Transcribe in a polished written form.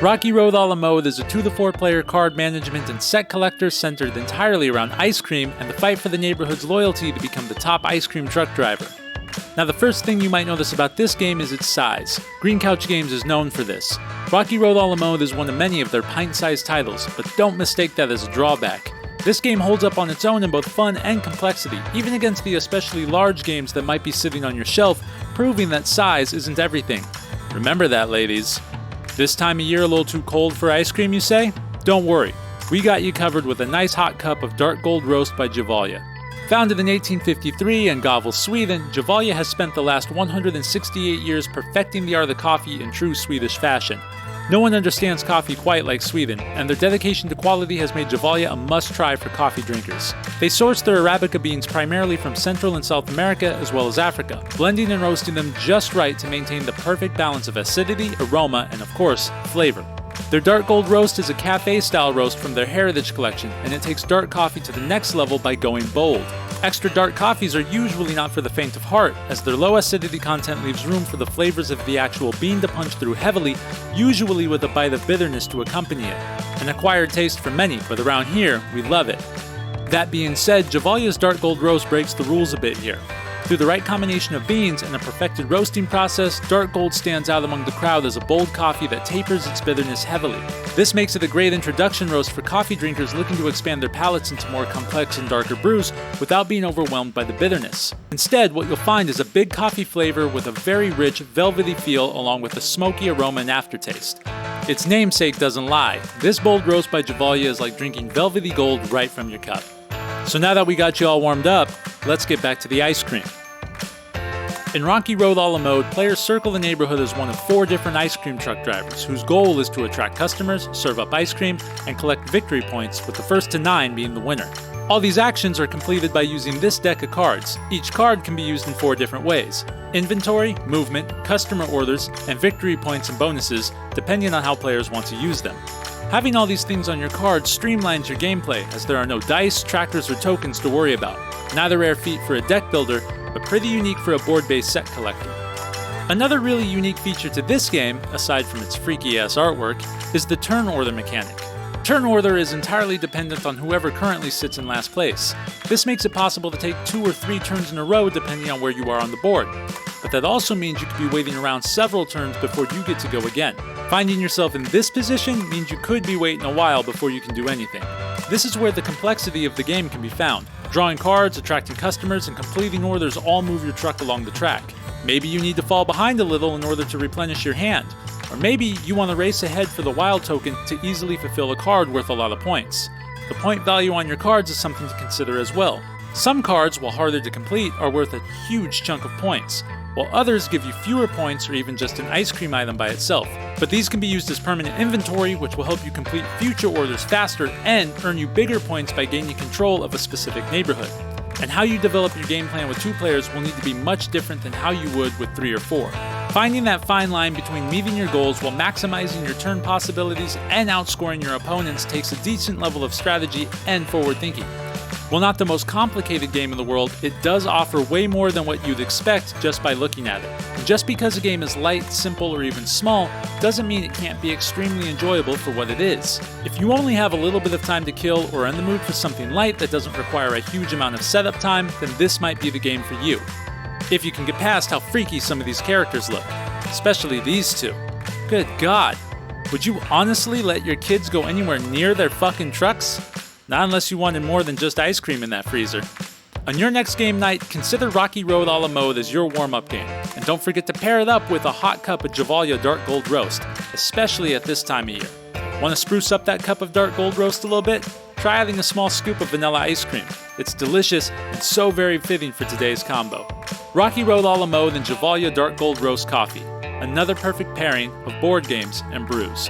Rocky Road a la Mode is a 2-to-4 player card management and set collector centered entirely around ice cream and the fight for the neighborhood's loyalty to become the top ice cream truck driver. Now the first thing you might notice about this game is its size. Green Couch Games is known for this. Rocky Road a la Mode is one of many of their pint-sized titles, but don't mistake that as a drawback. This game holds up on its own in both fun and complexity, even against the especially large games that might be sitting on your shelf, proving that size isn't everything. Remember that, ladies. This time of year a little too cold for ice cream, you say? Don't worry, we got you covered with a nice hot cup of Dark Gold Roast by Gevalia. Founded in 1853 in Gävle, Sweden, Gevalia has spent the last 168 years perfecting the art of the coffee in true Swedish fashion. No one understands coffee quite like Sweden, and their dedication to quality has made Gevalia a must-try for coffee drinkers. They source their Arabica beans primarily from Central and South America as well as Africa, blending and roasting them just right to maintain the perfect balance of acidity, aroma, and of course, flavor. Their Dark Gold Roast is a cafe-style roast from their Heritage collection, and it takes dark coffee to the next level by going bold. Extra dark coffees are usually not for the faint of heart, as their low acidity content leaves room for the flavors of the actual bean to punch through heavily, usually with a bite of bitterness to accompany it. An acquired taste for many, but around here, we love it. That being said, Gevalia's Dark Gold Roast breaks the rules a bit here. Through the right combination of beans and a perfected roasting process, Dark Gold stands out among the crowd as a bold coffee that tapers its bitterness heavily. This makes it a great introduction roast for coffee drinkers looking to expand their palates into more complex and darker brews without being overwhelmed by the bitterness. Instead, what you'll find is a big coffee flavor with a very rich, velvety feel along with a smoky aroma and aftertaste. Its namesake doesn't lie. This bold roast by Gevalia is like drinking velvety gold right from your cup. So now that we got you all warmed up, let's get back to the ice cream. In Rocky Road a la Mode, players circle the neighborhood as one of 4 different ice cream truck drivers, whose goal is to attract customers, serve up ice cream, and collect victory points, with the first to 9 being the winner. All these actions are completed by using this deck of cards. Each card can be used in 4 different ways: inventory, movement, customer orders, and victory points and bonuses, depending on how players want to use them. Having all these things on your card streamlines your gameplay, as there are no dice, trackers, or tokens to worry about. Not a rare feat for a deck builder, but pretty unique for a board-based set collector. Another really unique feature to this game, aside from its freaky-ass artwork, is the turn order mechanic. Turn order is entirely dependent on whoever currently sits in last place. This makes it possible to take 2 or 3 turns in a row depending on where you are on the board. But that also means you could be waiting around several turns before you get to go again. Finding yourself in this position means you could be waiting a while before you can do anything. This is where the complexity of the game can be found. Drawing cards, attracting customers, and completing orders all move your truck along the track. Maybe you need to fall behind a little in order to replenish your hand. Or maybe you want to race ahead for the wild token to easily fulfill a card worth a lot of points. The point value on your cards is something to consider as well. Some cards, while harder to complete, are worth a huge chunk of points, while others give you fewer points or even just an ice cream item by itself. But these can be used as permanent inventory, which will help you complete future orders faster and earn you bigger points by gaining control of a specific neighborhood. And how you develop your game plan with 2 players will need to be much different than how you would with 3 or 4. Finding that fine line between meeting your goals while maximizing your turn possibilities and outscoring your opponents takes a decent level of strategy and forward thinking. While not the most complicated game in the world, it does offer way more than what you'd expect just by looking at it. And just because a game is light, simple, or even small, doesn't mean it can't be extremely enjoyable for what it is. If you only have a little bit of time to kill or are in the mood for something light that doesn't require a huge amount of setup time, then this might be the game for you. If you can get past how freaky some of these characters look, especially these 2. Good God, would you honestly let your kids go anywhere near their fucking trucks? Not unless you wanted more than just ice cream in that freezer. On your next game night, consider Rocky Road a la Mode as your warm-up game, and don't forget to pair it up with a hot cup of Gevalia Dark Gold Roast, especially at this time of year. Want to spruce up that cup of Dark Gold Roast a little bit? Try adding a small scoop of vanilla ice cream. It's delicious and so very fitting for today's combo. Rocky Road a la Mode and Gevalia Dark Gold Roast coffee, another perfect pairing of board games and brews.